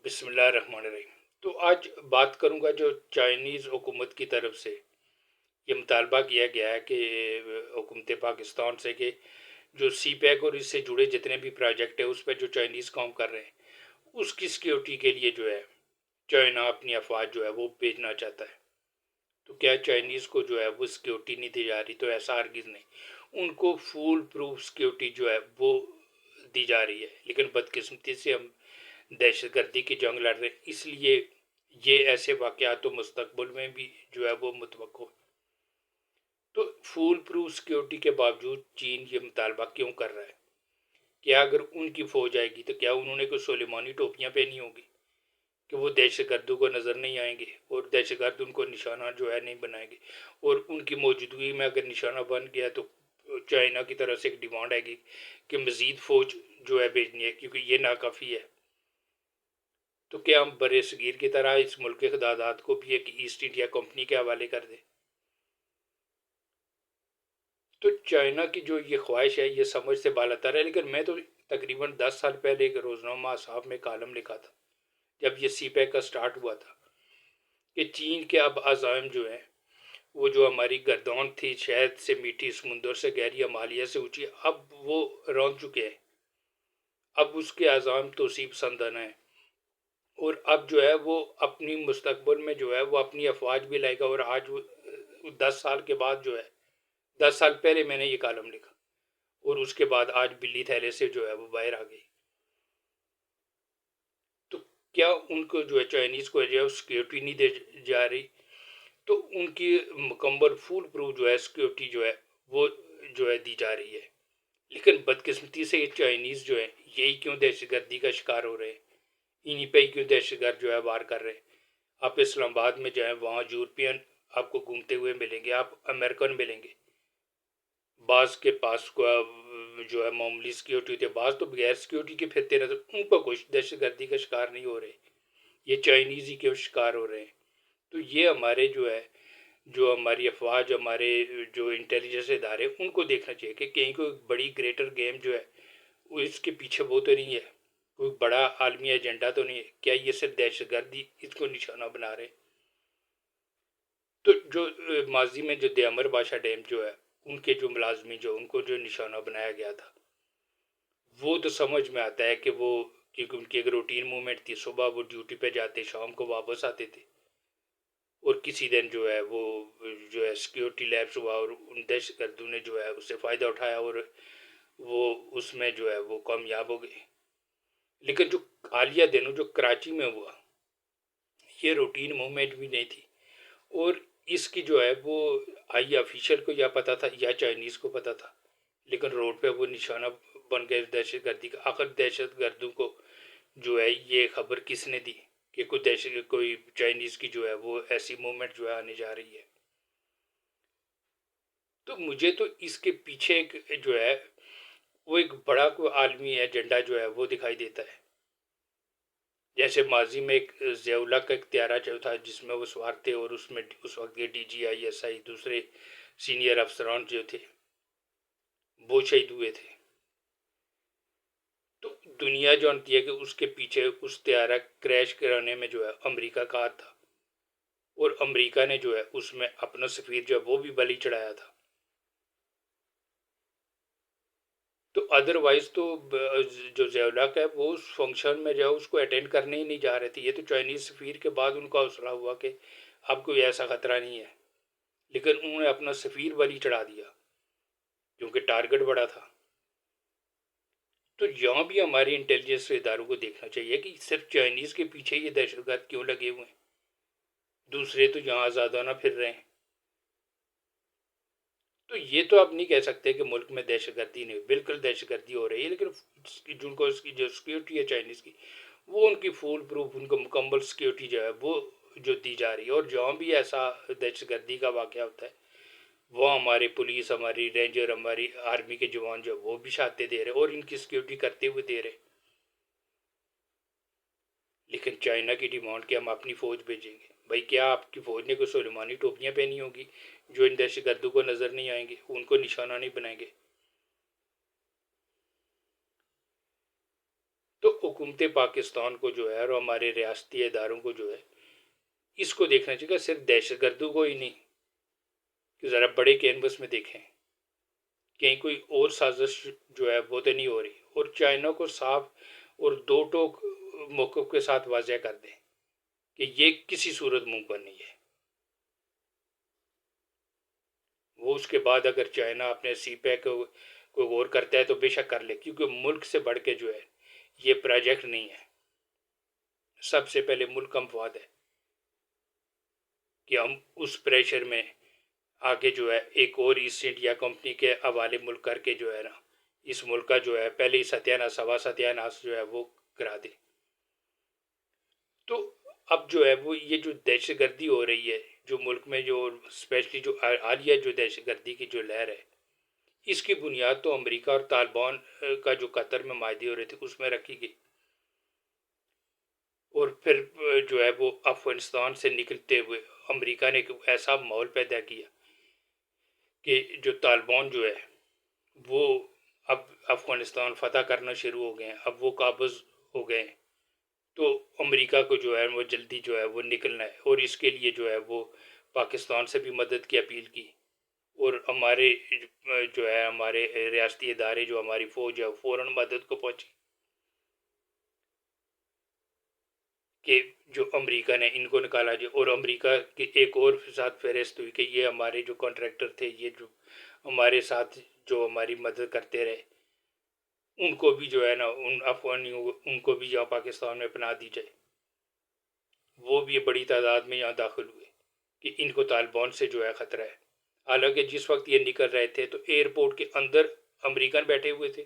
بسم اللہ الرحمن الرحیم۔ تو آج بات کروں گا جو چائنیز حکومت کی طرف سے یہ مطالبہ کیا گیا ہے کہ حکومت پاکستان سے کہ جو سی پیک اور اس سے جڑے جتنے بھی پروجیکٹ ہیں اس پہ جو چائنیز کام کر رہے ہیں اس کی سیکیورٹی کے لیے جو ہے چائنا اپنی افواج جو ہے وہ بھیجنا چاہتا ہے۔ تو کیا چائنیز کو جو ہے وہ سیکیورٹی نہیں دی جا رہی؟ تو ایسا ہرگز نہیں، ان کو فول پروف سیکیورٹی جو ہے وہ دی جا رہی ہے، لیکن بدقسمتی سے ہم دہشت گردی کی جنگ لڑ رہے ہیں، اس لیے یہ ایسے واقعات تو مستقبل میں بھی جو ہے وہ متوقع ہے۔ تو فول پروف سیکیورٹی کے باوجود چین یہ مطالبہ کیوں کر رہا ہے؟ کیا اگر ان کی فوج آئے گی تو کیا انہوں نے کوئی سلیمانی ٹوپیاں پہنی ہوگی کہ وہ دہشت گردوں کو نظر نہیں آئیں گے اور دہشت گرد ان کو نشانہ جو ہے نہیں بنائیں گے؟ اور ان کی موجودگی میں اگر نشانہ بن گیا تو چائنا کی طرف سے ایک ڈیمانڈ آئے گی کہ مزید فوج جو ہے بھیجنی ہے، کیونکہ یہ ناکافی ہے۔ تو کیا ہم بر صغیر کی طرح اس ملک کے خدادات کو بھی ایک ایسٹ انڈیا کمپنی کے حوالے کر دیں؟ تو چائنا کی جو یہ خواہش ہے یہ سمجھ سے بالاتر ہے، لیکن میں تو تقریباً 10 سال پہلے ایک روزنامہ صاحب میں کالم لکھا تھا جب یہ سی پیک کا سٹارٹ ہوا تھا کہ چین کے اب عزائم جو ہیں وہ جو ہماری گردون تھی شہد سے میٹھی، سمندر سے گہری، ہمالیہ سے اونچی، اب وہ رون چکے ہیں۔ اب اس کے عزائم توسیع پسندانہ ہیں، اور اب جو ہے وہ اپنی مستقبل میں جو ہے وہ اپنی افواج بھی لائے گا۔ اور آج 10 سال کے بعد جو ہے 10 سال پہلے میں نے یہ کالم لکھا اور اس کے بعد آج بلی تھیلے سے جو ہے وہ باہر آ گئی۔ تو کیا ان کو جو ہے چائنیز کو جو ہے سیکیورٹی نہیں دے جا رہی؟ تو ان کی مکمل فول پروف جو ہے سیکیورٹی جو ہے وہ جو ہے دی جا رہی ہے، لیکن بدقسمتی سے یہ چائنیز جو ہے یہی کیوں دہشت گردی کا شکار ہو رہے ہیں، انہی پہ ہی کیوں دہشت گرد جو ہے وار کر رہے ہیں۔ آپ اسلام آباد میں جائیں وہاں یورپین آپ کو گھومتے ہوئے ملیں گے، آپ امریکن ملیں گے، بعض کے پاس کو جو ہے معمولی سیکیورٹی ہوتی ہے، بعض تو بغیر سیکیورٹی کے پھرتے رہتے، ان کو کچھ دہشت گردی کا شکار نہیں ہو رہے، یہ چائنیز ہی کیوں شکار ہو رہے ہیں؟ تو یہ ہمارے جو ہے جو ہماری افواج، ہمارے جو انٹیلیجنس ادارے، ان کو دیکھنا چاہیے کہ کہیں کوئی بڑی گریٹر گیم جو ہے وہ اس کے پیچھے وہ تو نہیں ہے، کوئی بڑا عالمی ایجنڈا تو نہیں ہے، کیا یہ صرف دہشت گردی اس کو نشانہ بنا رہے ہیں؟ تو جو ماضی میں جو دیامر بادشاہ ڈیم جو ہے ان کے جو ملازمین جو ان کو جو نشانہ بنایا گیا تھا، وہ تو سمجھ میں آتا ہے کہ وہ کیونکہ ان کی ایک روٹین موومنٹ تھی، صبح وہ ڈیوٹی پہ جاتے، شام کو واپس آتے تھے، اور کسی دن جو ہے وہ جو ہے سیکیورٹی لیپس ہوا اور ان دہشت گردوں نے جو ہے اس سے فائدہ اٹھایا اور وہ اس میں جو ہے وہ کامیاب ہو گئے۔ لیکن جو حالیہ دنوں جو کراچی میں ہوا یہ روٹین موومنٹ بھی نہیں تھی، اور اس کی جو ہے وہ آئی آفیشل کو یا پتہ تھا یا چائنیز کو پتہ تھا، لیکن روڈ پہ وہ نشانہ بن گئے دہشت گردی کا۔ آخر دہشت گردوں کو جو ہے یہ خبر کس نے دی کہ کوئی چائنیز کی جو ہے وہ ایسی موومنٹ جو ہے آنے جا رہی ہے؟ تو مجھے تو اس کے پیچھے جو ہے وہ ایک بڑا کوئی عالمی ایجنڈا جو ہے وہ دکھائی دیتا ہے۔ جیسے ماضی میں ایک ضیاء اللہ کا اختیارہ جو تھا جس میں وہ سوار تھے، اور اس میں اس وقت کے DGI SI دوسرے سینئر افسران جو تھے وہ شہید ہوئے تھے۔ تو دنیا جانتی ہے کہ اس کے پیچھے اس طیارہ کریش کرانے میں جو ہے امریکہ کا ہاتھ تھا، اور امریکہ نے جو ہے اس میں اپنا سفیر جو ہے وہ بھی بلی چڑھایا تھا۔ تو ادروائز تو جو ضیاء اللہ کا ہے وہ اس فنکشن میں جو ہے اس کو اٹینڈ کرنے ہی نہیں جا رہے تھے۔ یہ تو چائنیز سفیر کے بعد ان کا حوصلہ ہوا کہ اب کوئی ایسا خطرہ نہیں ہے، لیکن انہوں نے اپنا سفیر بلی چڑھا دیا کیونکہ ٹارگٹ بڑا تھا۔ تو یہاں بھی ہماری انٹیلیجنس اداروں کو دیکھنا چاہیے کہ صرف چائنیز کے پیچھے یہ دہشت گرد کیوں لگے ہوئے ہیں، دوسرے تو یہاں آزادانہ پھر رہے ہیں۔ تو یہ تو آپ نہیں کہہ سکتے کہ ملک میں دہشت گردی نہیں، بالکل دہشت گردی ہو رہی ہے، لیکن جن کو اس کی جو سیکیورٹی ہے چائنیز کی، وہ ان کی فول پروف ان کو مکمل سیکیورٹی جو ہے وہ جو دی جا رہی ہے۔ اور جہاں بھی ایسا دہشت گردی کا واقعہ ہوتا ہے وہ ہمارے پولیس، ہماری رینجر، ہماری آرمی کے جوان جو وہ بھی شہادتیں دے رہے اور ان کی سیکیورٹی کرتے ہوئے دے رہے۔ لیکن چائنا کی ڈیمانڈ کہ ہم اپنی فوج بھیجیں گے، بھائی کیا آپ کی فوج نے کوئی سلیمانی ٹوپیاں پہنی ہوگی جو ان دہشت گردوں کو نظر نہیں آئیں گے، ان کو نشانہ نہیں بنائیں گے؟ تو حکومت پاکستان کو جو ہے اور ہمارے ریاستی اداروں کو جو ہے اس کو دیکھنا چاہیے، صرف دہشت گردوں کو ہی نہیں، کہ ذرا بڑے کینوس میں دیکھیں کہیں کوئی اور سازش جو ہے وہ تو نہیں ہو رہی، اور چائنا کو صاف اور دو ٹوک موقف کے ساتھ واضح کر دیں کہ یہ کسی صورت ممکن نہیں ہے۔ وہ اس کے بعد اگر چائنا اپنے سی پیک کو غور کرتا ہے تو بے شک کر لے، کیونکہ ملک سے بڑھ کے جو ہے یہ پروجیکٹ نہیں ہے، سب سے پہلے ملک کا مفاد ہے کہ ہم اس پریشر میں آگے جو ہے ایک اور ایسٹ انڈیا کمپنی کے حوالے ملک کر کے جو ہے نا اس ملک کا جو ہے پہلے ہی ستیہ ناش جو ہے وہ کرا دے۔ تو اب جو ہے وہ یہ جو دہشت گردی ہو رہی ہے جو ملک میں، جو اسپیشلی جو حالیہ جو دہشت گردی کی جو لہر ہے، اس کی بنیاد تو امریکہ اور طالبان کا جو قطر میں معاہدے ہو رہے تھے اس میں رکھی گئی، اور پھر جو ہے وہ افغانستان سے نکلتے ہوئے امریکہ نے ایک ایسا ماحول پیدا کیا کہ جو طالبان جو ہے وہ اب افغانستان فتح کرنا شروع ہو گئے ہیں، اب وہ قابض ہو گئے ہیں، تو امریکہ کو جو ہے وہ جلدی جو ہے وہ نکلنا ہے، اور اس کے لیے جو ہے وہ پاکستان سے بھی مدد کی اپیل کی، اور ہمارے جو ہے ہمارے ریاستی ادارے جو ہماری فوج ہے فوراً مدد کو پہنچی کہ جو امریکہ نے ان کو نکالا جائے، اور امریکہ کی ایک اور ساتھ فہرست ہوئی کہ یہ ہمارے جو کانٹریکٹر تھے، یہ جو ہمارے ساتھ جو ہماری مدد کرتے رہے، ان کو بھی جو ہے نا ان افغانیوں ان کو بھی یہاں پاکستان میں پناہ دی جائے۔ وہ بھی بڑی تعداد میں یہاں داخل ہوئے کہ ان کو طالبان سے جو ہے خطرہ ہے، حالانکہ جس وقت یہ نکل رہے تھے تو ایئرپورٹ کے اندر امریکن بیٹھے ہوئے تھے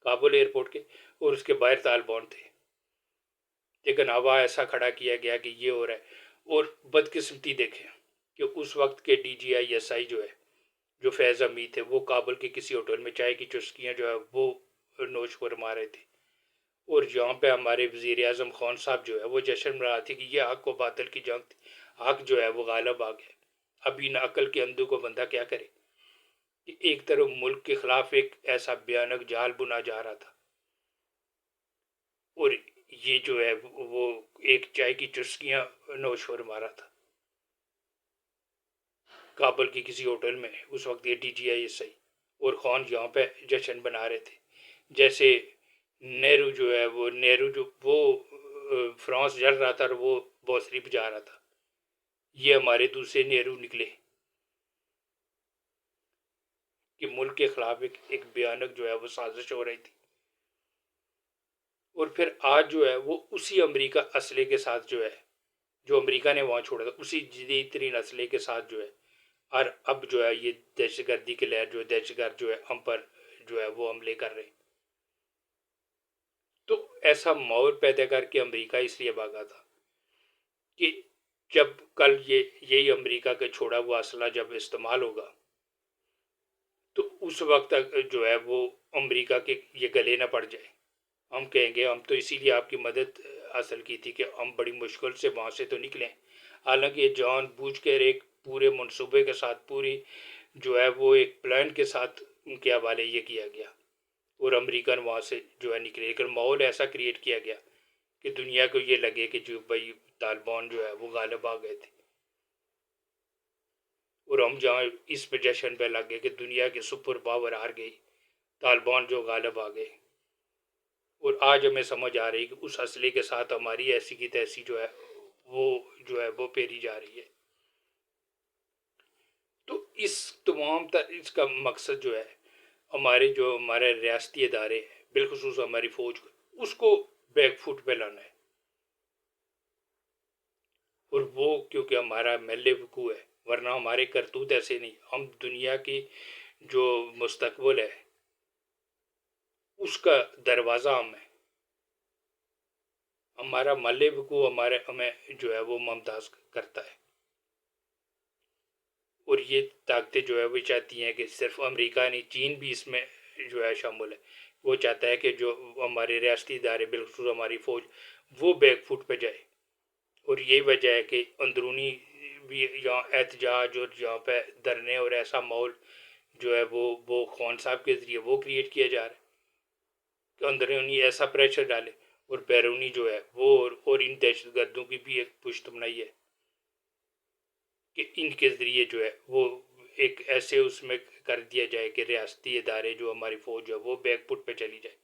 کابل ایئرپورٹ کے، اور اس کے باہر طالبان تھے، لیکن ہوا ایسا کھڑا کیا گیا کہ یہ ہو رہا ہے۔ اور بدقسمتی دیکھیں کہ اس وقت کے D G I S I جو ہے جو فیض حمید تھے، وہ کابل کے کسی ہوٹل میں چائے کی چسکیاں جو ہے وہ نوش فرما رہے تھے، اور یہاں پہ ہمارے وزیر اعظم خان صاحب جو ہے وہ جشن منا رہے تھے کہ یہ حق و باطل کی جنگ تھی، حق جو ہے وہ غالب آ گیا۔ اب ان عقل کے اندھوں کو بندہ کیا کرے کہ ایک طرف ملک کے خلاف ایک ایسا بھیانک جال بنا جا رہا تھا، اور یہ جو ہے وہ ایک چائے کی چسکیاں نوش فرما رہا تھا کابل کی کسی ہوٹل میں، اس وقت یہ D G I S I اور خان یہاں پہ جشن بنا رہے تھے، جیسے نہرو جو ہے وہ فرانس جل رہا تھا اور وہ بوسری بجا رہا تھا، یہ ہمارے دوسرے نہرو نکلے کہ ملک کے خلاف ایک بھیانک جو ہے وہ سازش ہو رہی تھی، اور پھر آج جو ہے وہ اسی امریکہ اسلحے کے ساتھ جو ہے جو امریکہ نے وہاں چھوڑا تھا اسی جدید ترین اسلحے کے ساتھ جو ہے، اور اب جو ہے یہ دہشت گردی کے لہر جو ہے دہشت گرد جو ہے ہم پر جو ہے وہ حملے کر رہے ہیں۔ تو ایسا ماحول پیدا کر کے امریکہ اس لیے بھاگا تھا کہ جب کل یہی امریکہ کا چھوڑا ہوا اسلحہ جب استعمال ہوگا تو اس وقت تک جو ہے وہ امریکہ کے یہ گلے نہ پڑ جائے، ہم کہیں گے ہم تو اسی لیے آپ کی مدد حاصل کی تھی کہ ہم بڑی مشکل سے وہاں سے تو نکلیں، حالانکہ یہ جان بوجھ کر ایک پورے منصوبے کے ساتھ پوری جو ہے وہ ایک پلان کے ساتھ ان کے حوالے یہ کیا گیا، اور امریکن وہاں سے جو ہے نکلے، لیکن ماحول ایسا کریٹ کیا گیا کہ دنیا کو یہ لگے کہ جو بھائی طالبان جو ہے وہ غالب آ گئے تھے، اور ہم جہاں اس پہ جشن پہ لگ گئے کہ دنیا کے سپر پاور ہار گئی، طالبان جو غالب آ گئے، اور آج ہمیں سمجھ آ رہی ہے کہ اس اسلحے کے ساتھ ہماری ایسی کی تیسی جو ہے وہ پھیری جا رہی ہے۔ تو اس کا مقصد جو ہے ہمارے ریاستی ادارے ہیں، بالخصوص ہماری فوج کو اس کو بیک فٹ پہ لانا ہے، اور وہ کیونکہ ہمارا محل وقوع ہے، ورنہ ہمارے کرتوت ایسے نہیں، ہم دنیا کی جو مستقبل ہے اس کا دروازہ ہم ہے، ہمارا محل وقوع ہمیں جو ہے وہ ممتاز کرتا ہے، اور یہ طاقتیں جو ہے وہ چاہتی ہیں کہ صرف امریکہ نہیں، چین بھی اس میں جو ہے شامل ہے، وہ چاہتا ہے کہ جو ہمارے ریاستی ادارے بالخصوص ہماری فوج وہ بیک فٹ پہ جائے، اور یہی وجہ ہے کہ اندرونی بھی یہاں احتجاج اور یہاں پہ دھرنے اور ایسا ماحول جو ہے وہ خان صاحب کے ذریعے وہ کریٹ کیا جا رہا ہے کہ اندرونی ایسا پریشر ڈالے، اور بیرونی جو ہے وہ اور ان دہشت گردوں کی بھی ایک پشت بنائی ہے کہ ان کے ذریعے جو ہے وہ ایک ایسے اس میں کر دیا جائے کہ ریاستی ادارے جو ہماری فوج ہے وہ بیک فٹ پہ چلی جائے،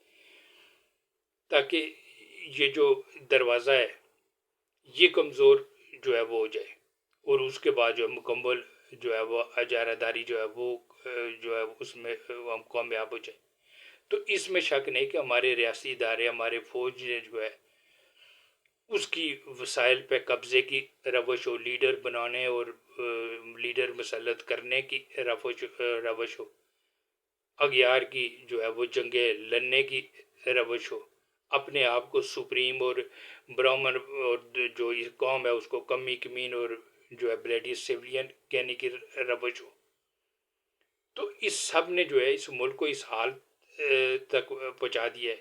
تاکہ یہ جو دروازہ ہے یہ کمزور جو ہے وہ ہو جائے، اور اس کے بعد جو ہے مکمل جو ہے وہ اجارہ داری جو ہے وہ جو ہے اس میں ہم کامیاب ہو جائے۔ تو اس میں شک نہیں کہ ہمارے ریاستی ادارے، ہمارے فوج نے جو ہے اس کی وسائل پہ قبضے کی روش ہو، لیڈر بنانے اور لیڈر مسلط کرنے کی روش ہو، اغیار کی جو ہے وہ جنگیں لڑنے کی روش ہو، اپنے آپ کو سپریم اور برہمن اور جو قوم ہے اس کو کمی کمین اور جو ہے بلیڈی سیولین کہنے کی روش ہو، تو اس سب نے جو ہے اس ملک کو اس حال تک پہنچا دیا ہے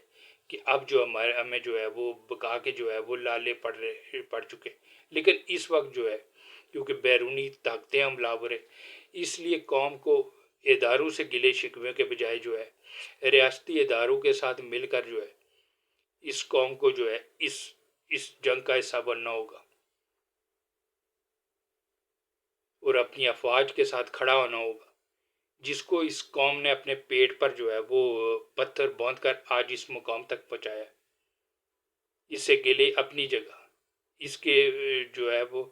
کہ اب جو ہمیں جو ہے وہ بکا کے جو ہے وہ لالے پڑ چکے، لیکن اس وقت جو ہے کیونکہ بیرونی طاقتیں حملہ اس لیے قوم کو اداروں سے گلے شکوے کے بجائے جو ہے ریاستی اداروں کے ساتھ مل کر جو ہے اس قوم کو جو ہے اس جنگ کا حصہ بننا ہوگا اور اپنی افواج کے ساتھ کھڑا ہونا ہوگا، جس کو اس قوم نے اپنے پیٹ پر جو ہے وہ پتھر باندھ کر آج اس مقام تک پہنچایا، اس سے گلے اپنی جگہ، اس کے جو ہے وہ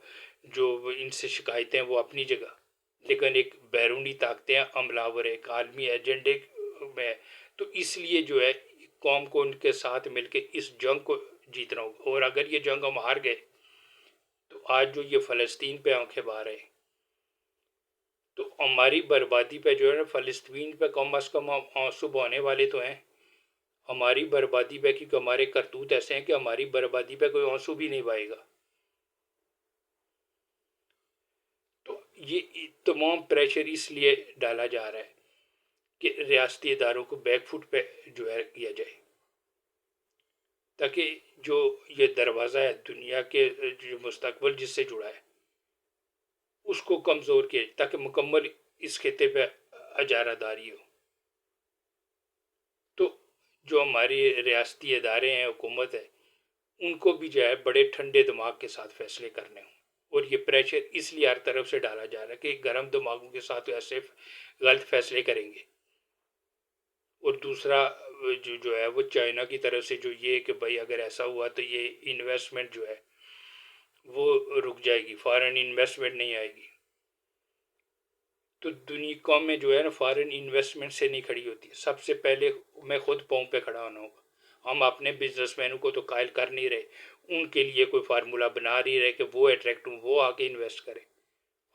جو ان سے شکایتیں وہ اپنی جگہ، لیکن ایک بیرونی طاقتیں عملہ آور ہے، ایک عالمی ایجنڈے میں، تو اس لیے جو ہے قوم کو ان کے ساتھ مل کے اس جنگ کو جیتنا ہوگا، اور اگر یہ جنگ ہم ہار گئے تو آج جو یہ فلسطین پہ آنکھیں بار ہے تو ہماری بربادی پہ جو ہے نا فلسطین پہ کم از کم آنسو بہانے والے تو ہیں، ہماری بربادی پہ کیونکہ ہمارے کرتوت ایسے ہیں کہ ہماری بربادی پہ کوئی آنسو بھی نہیں بہائے گا، تو یہ تمام پریشر اس لیے ڈالا جا رہا ہے کہ ریاستی اداروں کو بیک فٹ پہ جو ہے کیا جائے، تاکہ جو یہ دروازہ ہے دنیا کے جو مستقبل جس سے جڑا ہے اس کو کمزور کیا جائے، تاکہ مکمل اس خطے پہ اجارہ داری ہو، تو جو ہماری ریاستی ادارے ہیں، حکومت ہے، ان کو بھی جو ہے بڑے ٹھنڈے دماغ کے ساتھ فیصلے کرنے ہوں، اور یہ پریشر اس لیے ہر طرف سے ڈالا جا رہا ہے کہ گرم دماغوں کے ساتھ ایسے غلط فیصلے کریں گے، اور دوسرا جو ہے وہ چائنا کی طرف سے جو یہ کہ بھائی اگر ایسا ہوا تو یہ انویسٹمنٹ جو ہے وہ رک جائے گی، فارن انویسٹمنٹ نہیں آئے گی، تو دنیا قوم میں جو ہے نا فارن انویسٹمنٹ سے نہیں کھڑی ہوتی، سب سے پہلے میں خود پاؤں پہ کھڑا ہونا ہوگا، ہم اپنے بزنس مینوں کو تو قائل کر نہیں رہے، ان کے لیے کوئی فارمولا بنا نہیں رہے کہ وہ اٹریکٹ ہوں، وہ آ کے انویسٹ کریں،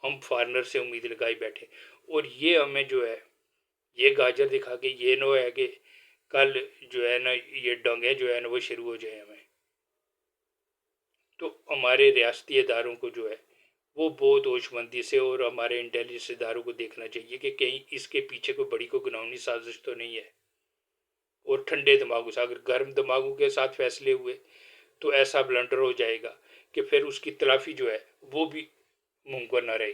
ہم فارنر سے امید لگائی بیٹھے، اور یہ ہمیں جو ہے یہ گاجر دکھا کے یہ نہ ہے کہ کل جو ہے نا یہ ڈنگیں جو ہے نا وہ شروع ہو جائیں ہمیں، تو ہمارے ریاستی اداروں کو جو ہے وہ بہت ہوش مندی سے اور ہمارے انٹیلیجنس اداروں کو دیکھنا چاہیے کہ کہیں اس کے پیچھے کوئی بڑی کو گناہونی سازش تو نہیں ہے، اور ٹھنڈے دماغوں سے، اگر گرم دماغوں کے ساتھ فیصلے ہوئے تو ایسا بلنڈر ہو جائے گا کہ پھر اس کی تلافی جو ہے وہ بھی ممکن نہ رہے گی۔